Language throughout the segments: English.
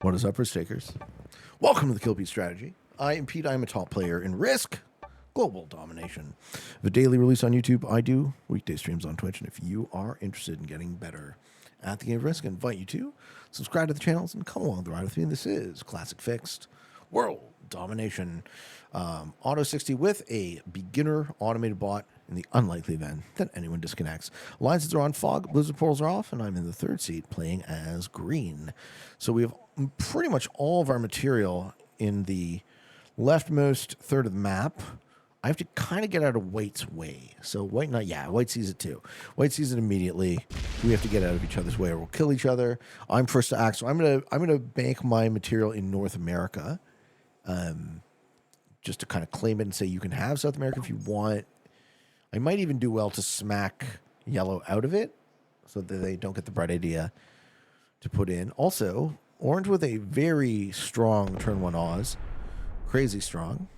What is up, risk takers? Welcome to the Kill Beat Strategy. I am Pete. I am a top player in Risk Global Domination. The daily release on YouTube. I do weekday streams on Twitch. And if you are interested in getting better at the game of Risk, I invite you to subscribe to the channels and come along the ride with me. This is Classic Fixed World Domination. Auto 60 with a beginner automated bot in the unlikely event that anyone disconnects. Alliances are on fog, blizzard portals are off, and I'm in the third seat playing as green. So we have pretty much all of our material in the leftmost third of the map. I have to kind of get out of White's way. So White sees it too. White sees it immediately. We have to get out of each other's way or we'll kill each other. I'm first to act, so I'm gonna bank my material in North America. Just to kind of claim it and say you can have South America if you want. I might even do well to smack yellow out of it so that they don't get the bright idea to put in. Also, orange with a very strong turn one Oz. Crazy strong.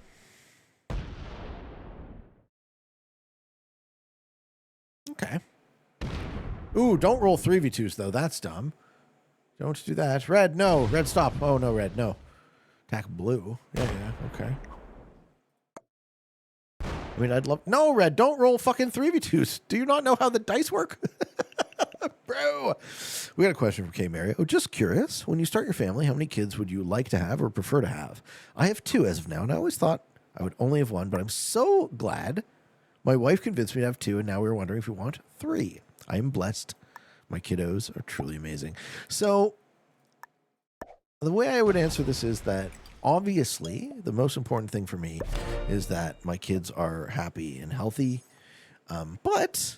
Okay. Ooh, don't roll 3v2s though. That's dumb. Don't do that. Red, no. Red, stop. Oh, no, red, no. Attack blue. Yeah, okay. I mean, I'd love... No, red, don't roll fucking 3v2s. Do you not know how the dice work? Bro. We got a question from K. Mary. Oh, just curious. When you start your family, how many kids would you like to have or prefer to have? I have 2 as of now, and I always thought I would only have 1, but I'm so glad my wife convinced me to have 2, and now we're wondering if we want 3. I am blessed. My kiddos are truly amazing. So the way I would answer this is that obviously the most important thing for me is that my kids are happy and healthy. But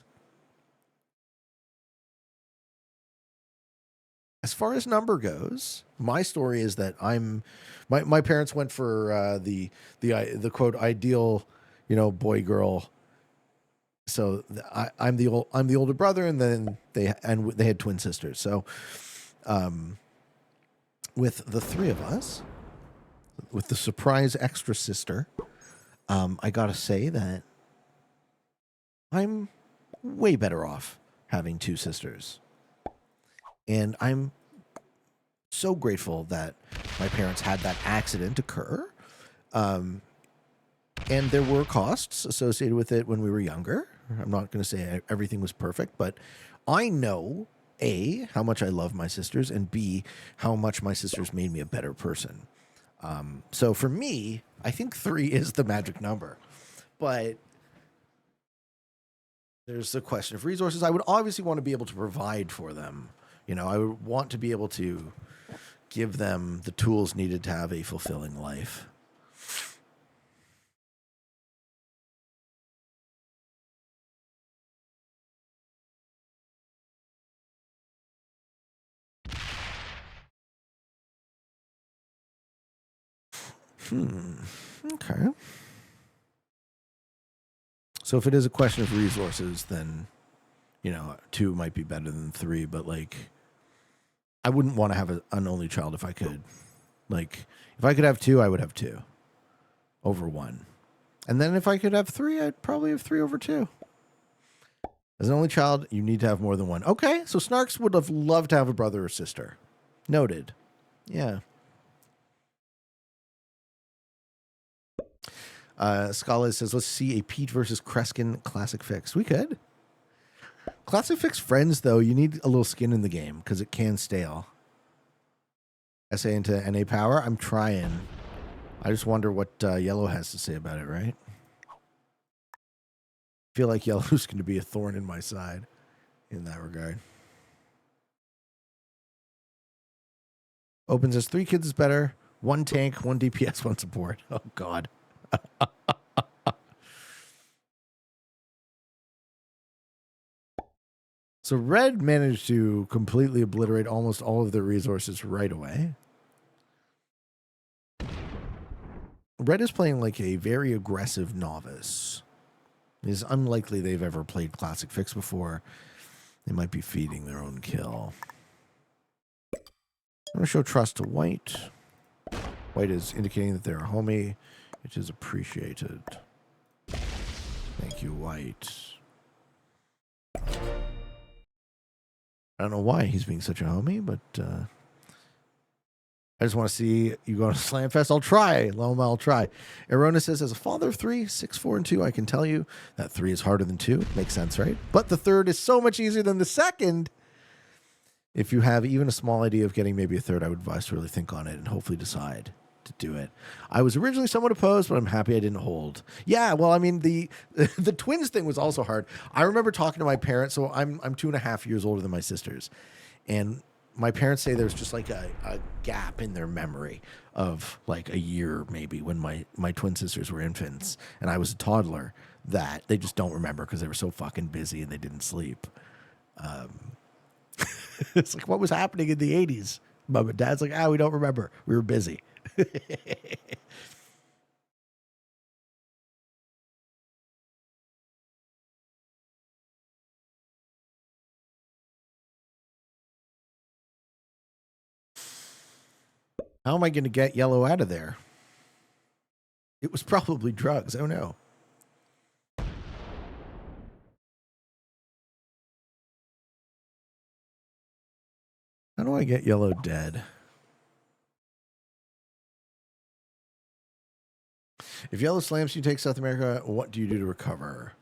as far as number goes, my story is that my parents went for the quote ideal, boy girl. So I'm the older brother, and then they had twin sisters. So with the 3 of us, with the surprise extra sister, I gotta say that I'm way better off having 2 sisters. And I'm so grateful that my parents had that accident occur. And there were costs associated with it when we were younger. I'm not going to say everything was perfect, but I know, A, how much I love my sisters, and B, how much my sisters made me a better person. So for me, I think 3 is the magic number. But there's the question of resources. I would obviously want to be able to provide for them. I would want to be able to give them the tools needed to have a fulfilling life. Okay. So if it is a question of resources, then 2 might be better than 3, but I wouldn't want to have an only child if I could. If I could have 2, I would have 2 over 1. And then if I could have 3, I'd probably have 3 over 2. As an only child, you need to have more than 1. Okay, so Snarks would have loved to have a brother or sister. Noted. Yeah. Scala says, let's see a Pete versus Kreskin Classic Fix. We could. Classic Fix friends, though, you need a little skin in the game because it can stale. SA into NA power. I'm trying. I just wonder what Yellow has to say about it, right? I feel like Yellow's going to be a thorn in my side in that regard. Open says 3 kids is better. 1 tank, 1 DPS, 1 support. Oh, God. So red managed to completely obliterate almost all of their resources right away. Red is playing like a very aggressive novice. It is unlikely they've ever played Classic Fix before. They might be feeding their own kill. I'm going to show trust to White. White is indicating that they're a homie. It is appreciated. Thank you, White. I don't know why he's being such a homie, but I just want to see you go to Slam Fest. I'll try. Loma, I'll try. Erona says, as a father of 3, 6, 4, and 2, I can tell you that 3 is harder than 2. Makes sense, right? But the third is so much easier than the second. If you have even a small idea of getting maybe a third, I would advise to really think on it and hopefully decide to do it. I was originally somewhat opposed, but I'm happy I didn't hold. Yeah, well, I mean, the twins thing was also hard. I remember talking to my parents. So I'm 2.5 years older than my sisters. And my parents say there's just like a gap in their memory of like a year maybe when my twin sisters were infants and I was a toddler that they just don't remember because they were so fucking busy and they didn't sleep. It's like, what was happening in the 80s? Mom and Dad's like, we don't remember. We were busy. How am I going to get Yellow out of there? It was probably drugs. Oh, no. How do I get Yellow dead? If Yellow slams you, take South America, what do you do to recover?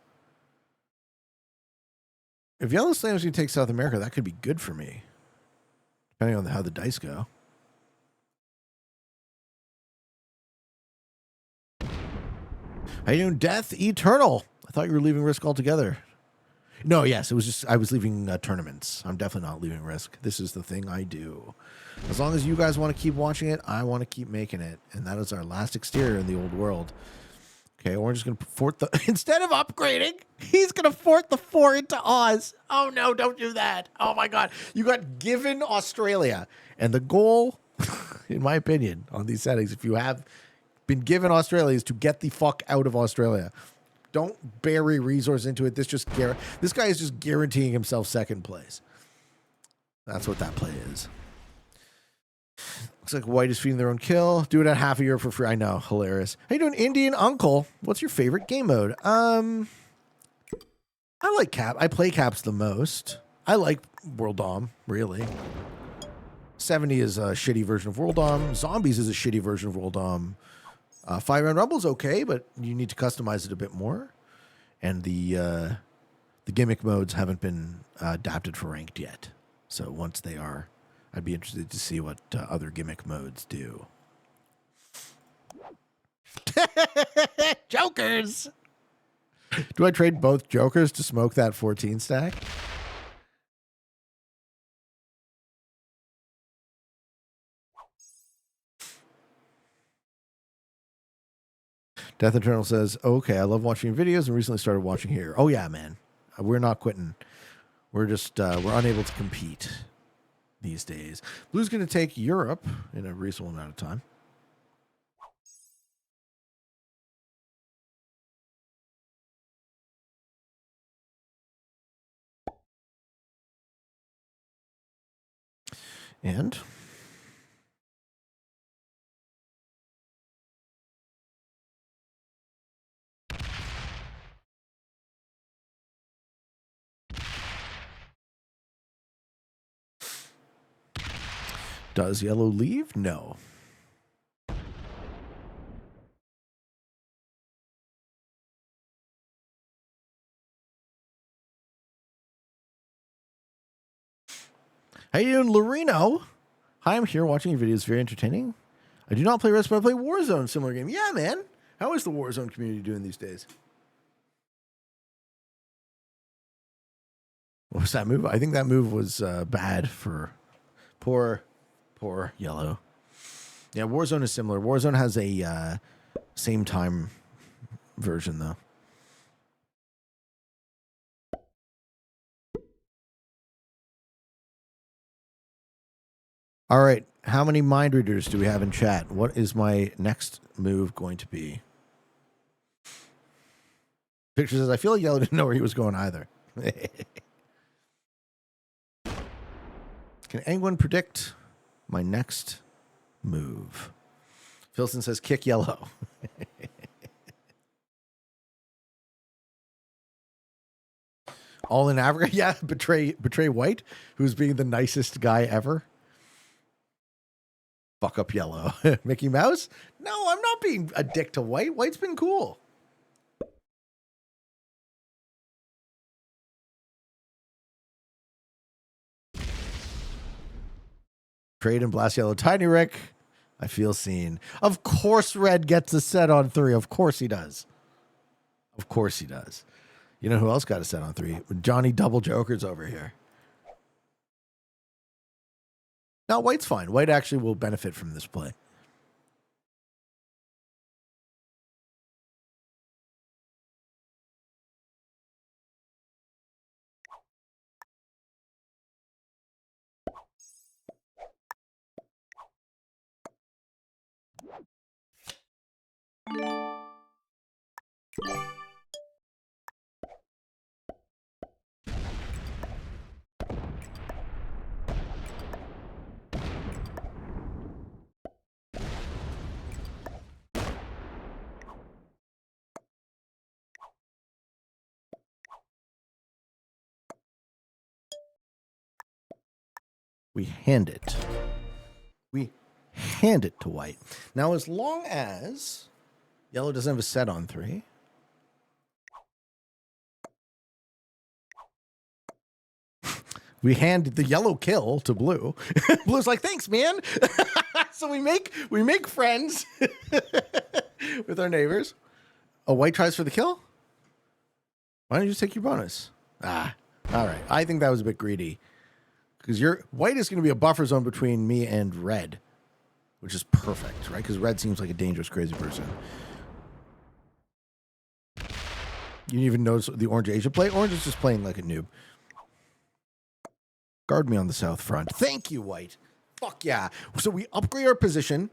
If Yellow slams you, take South America, that could be good for me. Depending on how the dice go. How you doing, Death Eternal? I thought you were leaving Risk altogether. No, yes, it was just I was leaving tournaments. I'm definitely not leaving Risk. This is the thing I do. As long as you guys want to keep watching it, I want to keep making it. And that is our last exterior in the old world. Okay, Orange is going to fort the... Instead of upgrading, he's going to fort the 4 into Oz. Oh, no, don't do that. Oh, my God. You got given Australia. And the goal, in my opinion, on these settings, if you have been given Australia, is to get the fuck out of Australia. Don't bury resource into it. This guy is just guaranteeing himself second place. That's what that play is. Looks like White is feeding their own kill. Do it at half a year for free. I know, hilarious. How you doing, Indian Uncle? What's your favorite game mode? I like Cap. I play Caps the most. I like World Dom, really. 70 is a shitty version of World Dom. Zombies is a shitty version of World Dom. 5-Round Rumble is okay, but you need to customize it a bit more. And the gimmick modes haven't been adapted for ranked yet. So once they are, I'd be interested to see what other gimmick modes do. Jokers! Do I trade both Jokers to smoke that 14 stack? Death Eternal says, okay, I love watching videos and recently started watching here. Oh, yeah, man. We're not quitting. We're just, we're unable to compete these days. Blue's going to take Europe in a reasonable amount of time. And does Yellow leave? No. How you doing, Loreno? Hi, I'm here watching your videos. Very entertaining. I do not play Risk, but I play Warzone, similar game. Yeah, man. How is the Warzone community doing these days? What was that move? I think that move was bad for poor Yellow. Yeah, Warzone is similar. Warzone has a same time version, though. All right. How many mind readers do we have in chat? What is my next move going to be? Picture says, I feel like Yellow didn't know where he was going either. Can anyone predict my next move? Filson says, kick Yellow. All in Africa? Yeah, betray White, who's being the nicest guy ever. Fuck up yellow. Mickey Mouse? No, I'm not being a dick to white. White's been cool. Trade and blast yellow. Tiny Rick. I feel seen. Of course red gets a set on 3. Of course he does. Of course he does. You know who else got a set on 3? Johnny Double Jokers over here. No, white's fine. White actually will benefit from this play. We hand it. We hand it to white. Now, as long as yellow doesn't have a set on 3, we hand the yellow kill to blue. Blue's like, thanks, man. So we make friends with our neighbors. Oh, white tries for the kill? Why don't you take your bonus? All right. I think that was a bit greedy. Because white is going to be a buffer zone between me and red, which is perfect, right? Because red seems like a dangerous, crazy person. You didn't even notice the orange Asia play? Orange is just playing like a noob. Guard me on the south front. Thank you, white. Fuck yeah. So we upgrade our position,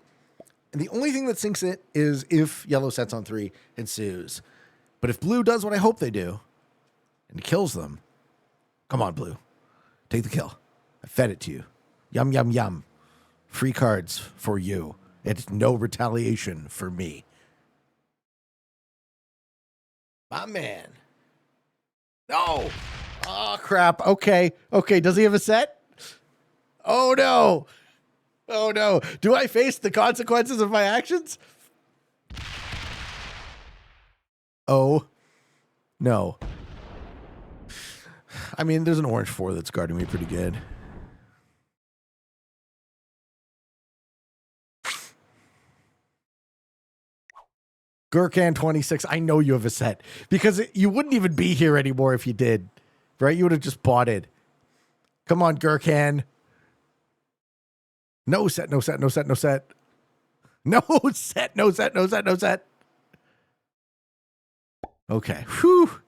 and the only thing that sinks it is if yellow sets on 3 ensues. But if blue does what I hope they do, and kills them, come on, blue. Take the kill. I fed it to you. Yum, yum, yum. Free cards for you. It's no retaliation for me. My man. No. Oh, crap. Okay. Does he have a set? Oh, no. Oh, no. Do I face the consequences of my actions? Oh, no. I mean, there's an orange 4 that's guarding me pretty good. Gurkhan 26. I know you have a set because you wouldn't even be here anymore if you did, right? You would have just bought it. Come on, Gurkhan. No set. No set. Okay. Whew.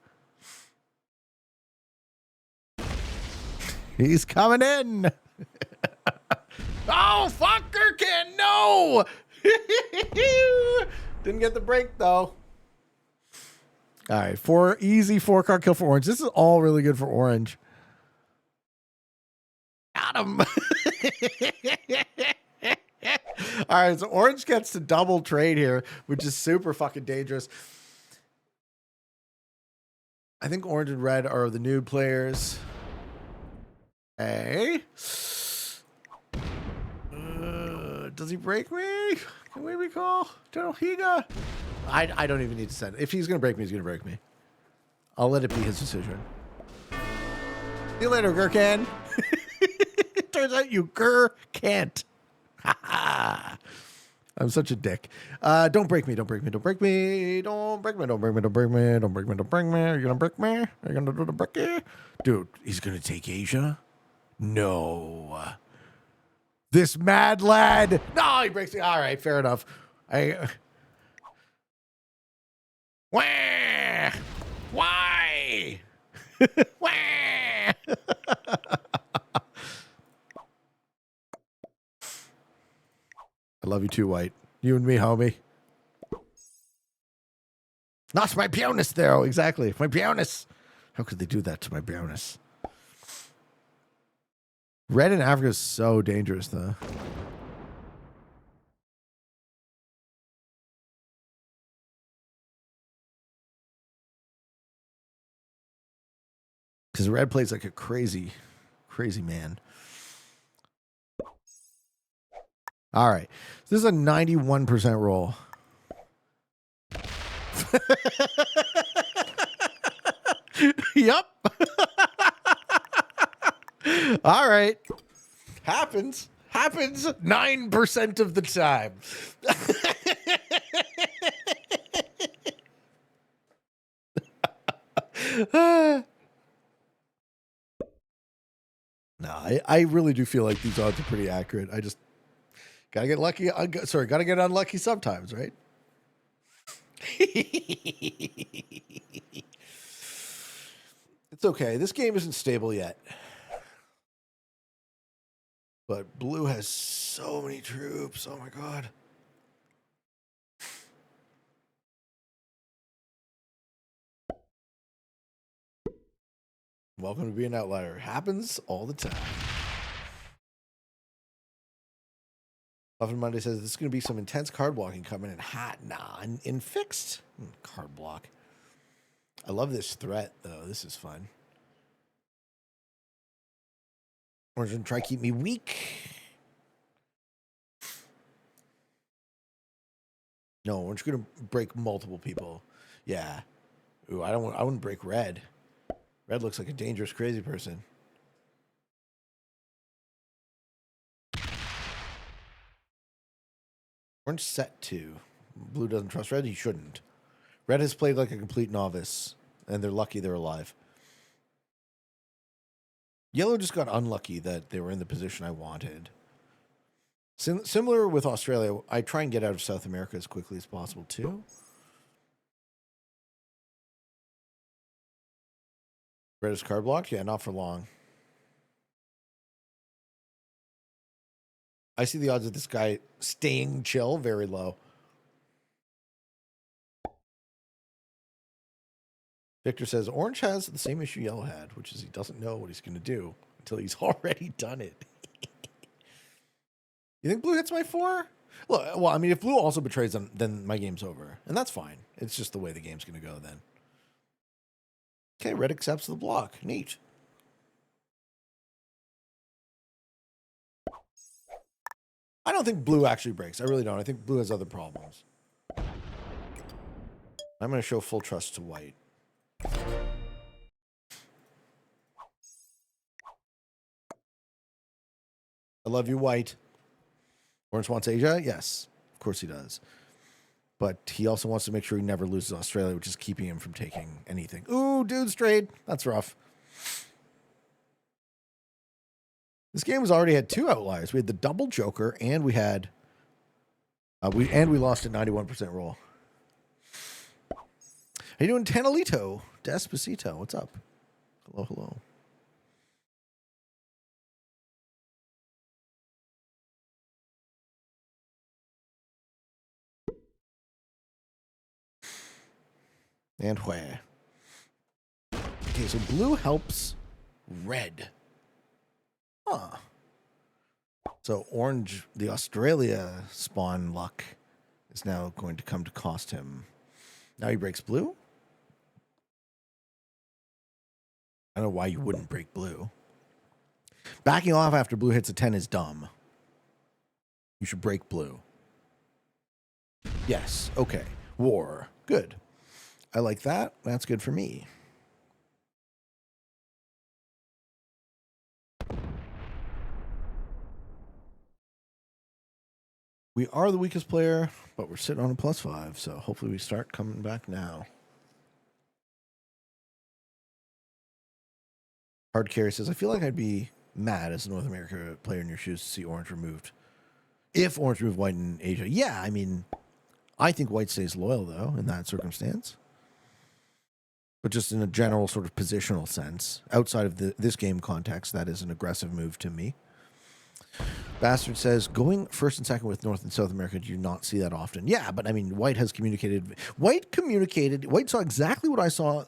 He's coming in. Oh, fuck, Gurkhan. No. Didn't get the break, though. All right. 4 easy 4-card kill for orange. This is all really good for orange. Got him. All right. So orange gets to double trade here, which is super fucking dangerous. I think orange and red are the new players. Hey. Does he break me? Can we recall? Higa? I don't even need to send it. If he's going to break me, he's going to break me. I'll let it be his decision. See you later, Gurkhan. Turns out you can't. I'm such a dick. Don't break me. Don't break me. Don't break me. Don't break me. Don't break me. Don't break me. Don't break me. Don't break me. Are you going to break me? Are you going to do the breaky? Dude, he's going to take Asia? No. This mad lad. No, he breaks me. All right, fair enough. Wah! Why? Wah! I love you too, White. You and me, homie. That's my Brownness there. Oh, exactly. My Brownness. How could they do that to my Brownness? Red in Africa is so dangerous, though. Because red plays like a crazy, crazy man. All right. This is a 91% roll. Yep. All right. Happens 9% of the time. No, I really do feel like these odds are pretty accurate. I just gotta get lucky. Gotta get unlucky sometimes, right? It's okay. This game isn't stable yet. But blue has so many troops. Oh my god. Welcome to being an outlier. Happens all the time. Often Monday says this is going to be some intense card blocking coming in hot. Nah, in fixed card block. I love this threat though. This is fun. Orange gonna try to keep me weak. No, orange gonna break multiple people. Yeah. Ooh, I wouldn't break red. Red looks like a dangerous, crazy person. Orange set 2. Blue doesn't trust red. He shouldn't. Red has played like a complete novice, and they're lucky they're alive. Yellow just got unlucky that they were in the position I wanted. Similar with Australia, I try and get out of South America as quickly as possible, too. Red is card blocked? Yeah, not for long. I see the odds of this guy staying chill very low. Victor says, Orange has the same issue Yellow had, which is he doesn't know what he's going to do until he's already done it. You think blue hits my 4? Well, I mean, if blue also betrays them, then my game's over. And that's fine. It's just the way the game's going to go then. Okay, red accepts the block. Neat. I don't think blue actually breaks. I really don't. I think blue has other problems. I'm going to show full trust to white. I love you, white. Orange wants Asia? Yes, of course he does. But he also wants to make sure he never loses Australia, which is keeping him from taking anything. Ooh, dude strayed. That's rough. This game has already had 2 outliers. We had the double joker, and we had we lost at 91% roll. How you doing, Tanalito? Despacito, what's up? Hello, hello. And where? Okay, so blue helps red. Huh. So orange, the Australia spawn luck is now going to come to cost him. Now he breaks blue? I don't know why you wouldn't break blue. Backing off after blue hits a 10 is dumb. You should break blue. Yes. Okay. War. Good. I like that. That's good for me. We are the weakest player, but we're sitting on a +5, so hopefully we start coming back now. Hard Carry says, I feel like I'd be mad as a North America player in your shoes to see orange removed. If orange removed white in Asia. Yeah, I mean, I think white stays loyal, though, in that circumstance. But just in a general sort of positional sense, outside of this game context, that is an aggressive move to me. Bastard says, going first and second with North and South America, do you not see that often? Yeah, but I mean, White has communicated. White saw exactly what I saw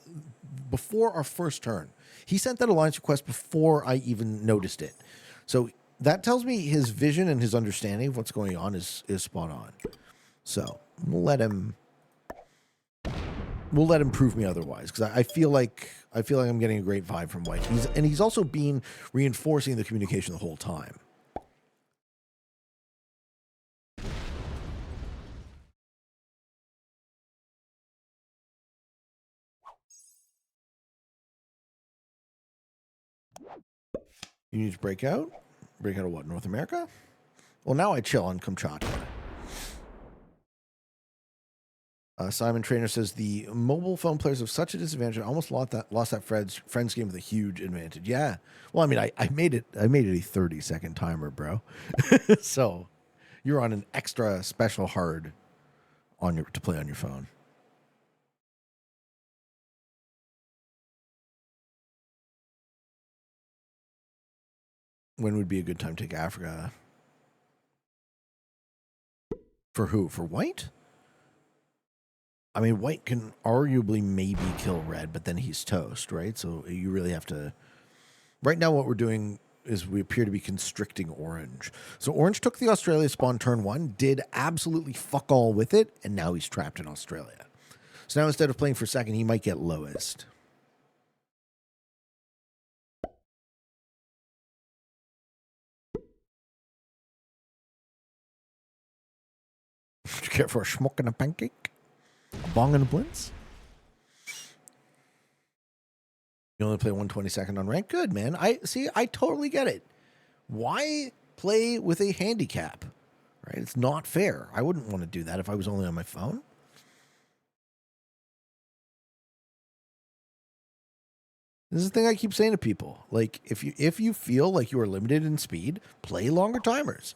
before our first turn. He sent that alliance request before I even noticed it. So that tells me his vision and his understanding of what's going on is spot on. So we'll let him prove me otherwise, because I feel like I'm getting a great vibe from White. He's also been reinforcing the communication the whole time. You need to break out? Break out of what, North America? Well, now I chill on Kamchatka. Simon Trainer says the mobile phone players have such a disadvantage. I almost lost that friends game with a huge advantage. Yeah. Well, I mean, I made it a 30-second timer, bro. So you're on an extra special hard to play on your phone. When would be a good time to take Africa? For who? For White? I mean, White can arguably maybe kill Red, but then he's toast, right? So you really have to... Right now what we're doing is we appear to be constricting Orange. So Orange took the Australia spawn turn 1, did absolutely fuck all with it, and now he's trapped in Australia. So now instead of playing for second, he might get lowest. Did you care for a schmuck and a pancake? A bong and a blintz? You only play 122nd on rank? Good, man. I totally get it. Why play with a handicap? Right? It's not fair. I wouldn't want to do that if I was only on my phone. This is the thing I keep saying to people. Like, if you feel like you are limited in speed, play longer timers.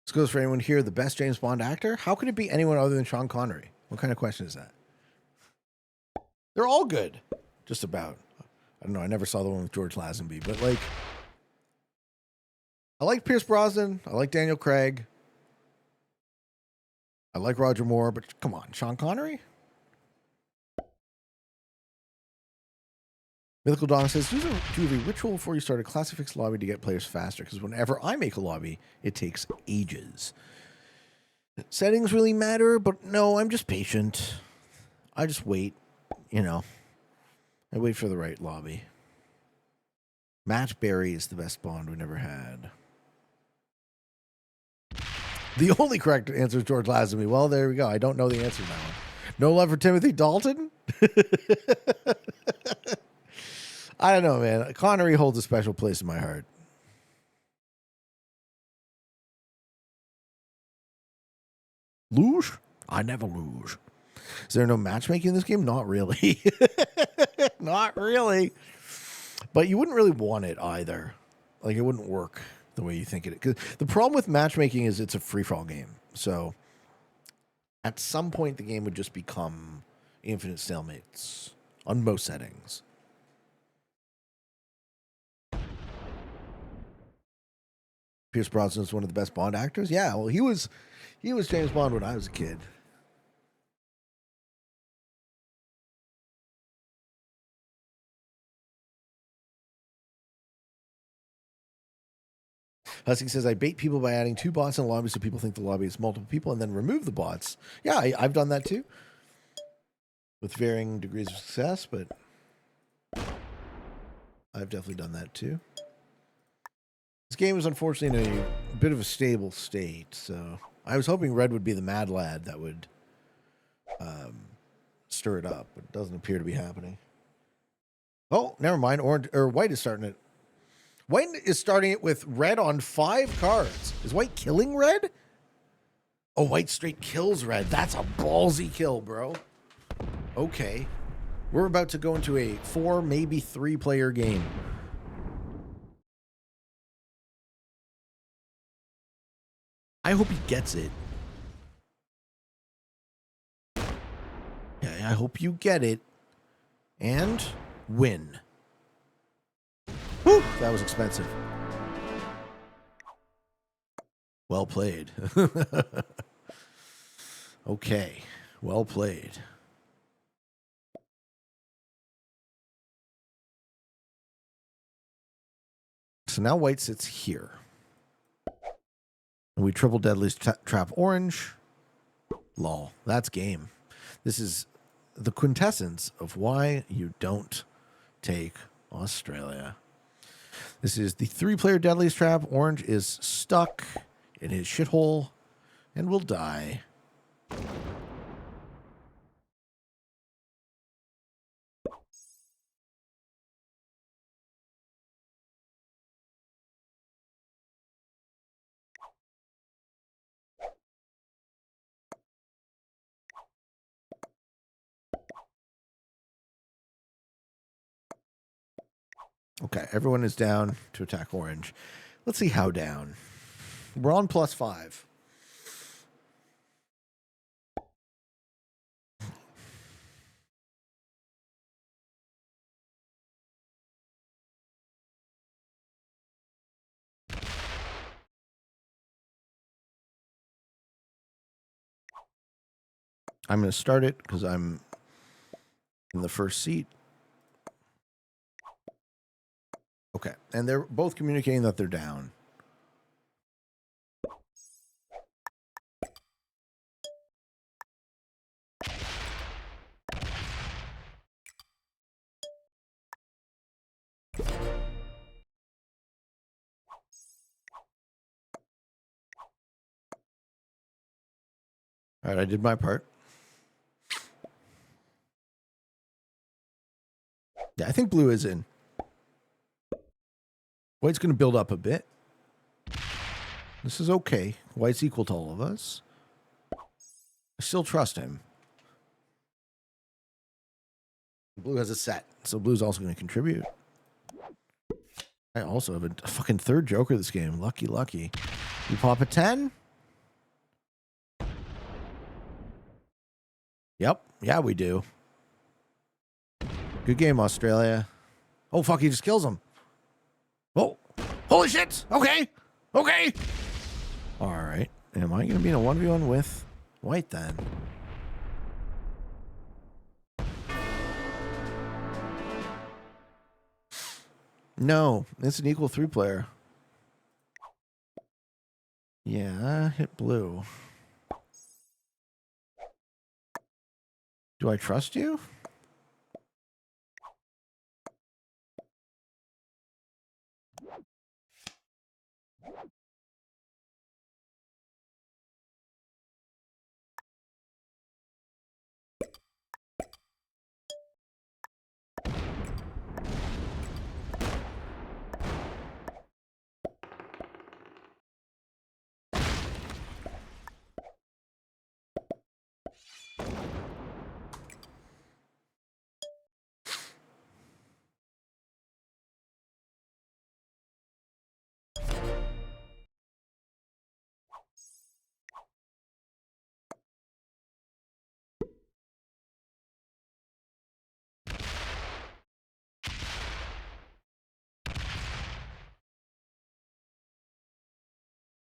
This goes for anyone here, the best James Bond actor? How could it be anyone other than Sean Connery? What kind of question is that? They're all good. Just about. I don't know. I never saw the one with George Lazenby, but like, I like Pierce Brosnan. I like Daniel Craig. I like Roger Moore, but come on, Sean Connery? Mythical Dawn says, do a ritual before you start a classic fix lobby to get players faster, because whenever I make a lobby, it takes ages. Settings really matter, but no, I'm just patient. I just wait, you know. I wait for the right lobby. Matt Berry is the best Bond we never had. The only correct answer is George Lazenby. Well, there we go. I don't know the answer now. No love for Timothy Dalton? I don't know, man. Connery holds a special place in my heart. Luge? I never luge. Is there no matchmaking in this game? Not really. Not really. But you wouldn't really want it either. Like, it wouldn't work the way you think it. Because the problem with matchmaking is it's a free-for-all game. So at some point, the game would just become infinite stalemates on most settings. Pierce Brosnan is one of the best Bond actors. Yeah, well, he was James Bond when I was a kid. Husky says, I bait people by adding 2 bots in the lobby so people think the lobby is multiple people and then remove the bots. Yeah, I've done that too. With varying degrees of success, but I've definitely done that too. This game is unfortunately in a bit of a stable state, so I was hoping Red would be the mad lad that would stir it up, but it doesn't appear to be happening. Oh, never mind. Orange or White is starting it. White is starting it with Red on 5 cards. Is White killing Red? Oh, White straight kills Red. That's a ballsy kill, bro. Okay. We're about to go into a 4, maybe 3-player game. I hope he gets it. Yeah, I hope you get it. And win. Whew, that was expensive. Well played. Okay, well played. So now White sits here. And we triple deadly trap Orange. Lol, that's game. This is the quintessence of why you don't take Australia. This is the 3-player Deadliest Trap. Orange is stuck in his shithole and will die. Okay, everyone is down to attack orange. Let's see how down. We're on +5. I'm going to start it because I'm in the first seat. Okay, and they're both communicating that they're down. All right, I did my part. Yeah, I think blue is in. White's going to build up a bit. This is okay. White's equal to all of us. I still trust him. Blue has a set, so blue's also going to contribute. I also have a fucking third joker this game. Lucky, lucky. You pop a 10? Yep. Yeah, we do. Good game, Australia. Oh, fuck, he just kills him. Oh, holy shit. Okay. Okay. All right. Am I going to be in a 1v1 with white then? No, it's an equal 3-player. Yeah, hit blue. Do I trust you?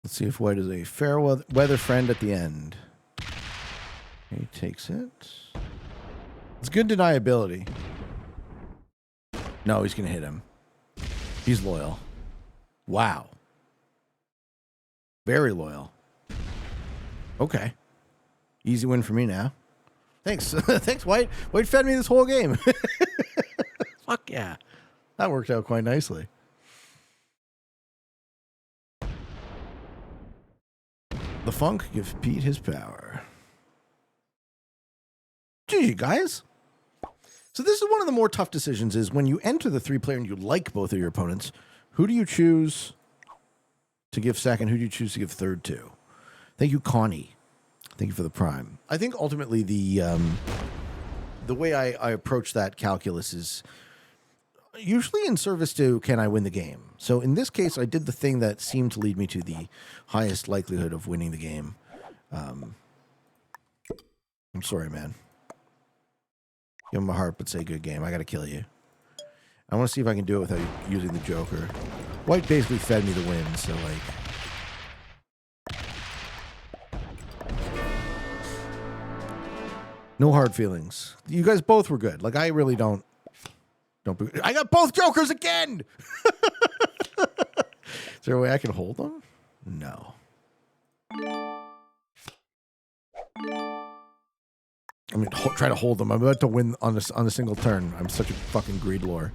Let's see if white is a fair weather friend at the end. He takes it. It's good deniability. No, he's going to hit him. He's loyal. Wow. Very loyal. Okay. Easy win for me now. Thanks. Thanks, White. White fed me this whole game. Fuck yeah. That worked out quite nicely. The funk gives Pete his power. GG, guys. So this is one of the more tough decisions is when you enter the 3-player and you like both of your opponents, who do you choose to give second? Who do you choose to give third to? Thank you, Connie. Thank you for the prime. I think ultimately the way I approach that calculus is usually in service to can I win the game. So in this case, I did the thing that seemed to lead me to the highest likelihood of winning the game. I'm sorry, man. Give him a heart, but say good game. I got to kill you. I want to see if I can do it without using the Joker. White basically fed me the win, so like... No hard feelings. You guys both were good. Like, I really don't... I got both Jokers again! Is there a way I can hold them? No. I'm mean, try to hold them. I'm about to win on a single turn. I'm such a fucking greed lore.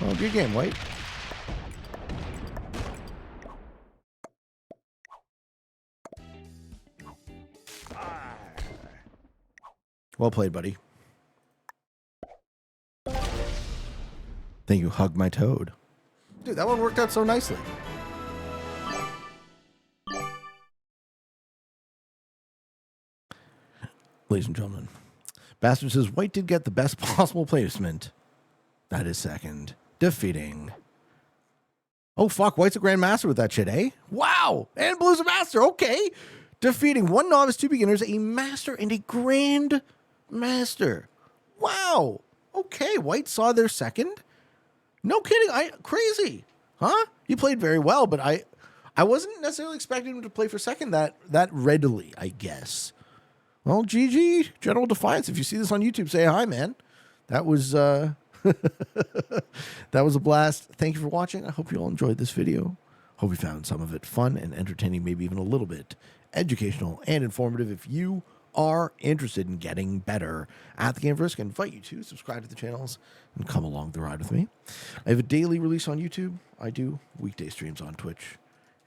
Oh, good game, White. Well played, buddy. Thank you, Hug My Toad. Dude, that one worked out so nicely. Ladies and gentlemen, Bastard says White did get the best possible placement. That is second. Defeating. Oh, fuck. White's a Grandmaster with that shit, eh? Wow. And Blue's a Master. Okay. Defeating 1 Novice, 2 Beginners, a Master, and a Grandmaster. Wow. Okay. White saw their second. No kidding. Crazy. Huh? You played very well, but I wasn't necessarily expecting him to play for second that readily, I guess. Well, GG, General Defiance. If you see this on YouTube, say hi, man. That was that was a blast. Thank you for watching. I hope you all enjoyed this video. Hope you found some of it fun and entertaining, maybe even a little bit educational and informative. If you are interested in getting better at the game of Risk, I invite you to subscribe to the channels and come along the ride with me. I have a daily release on YouTube. I do weekday streams on Twitch.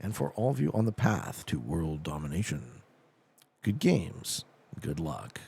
And for all of you on the path to world domination, good games, good luck.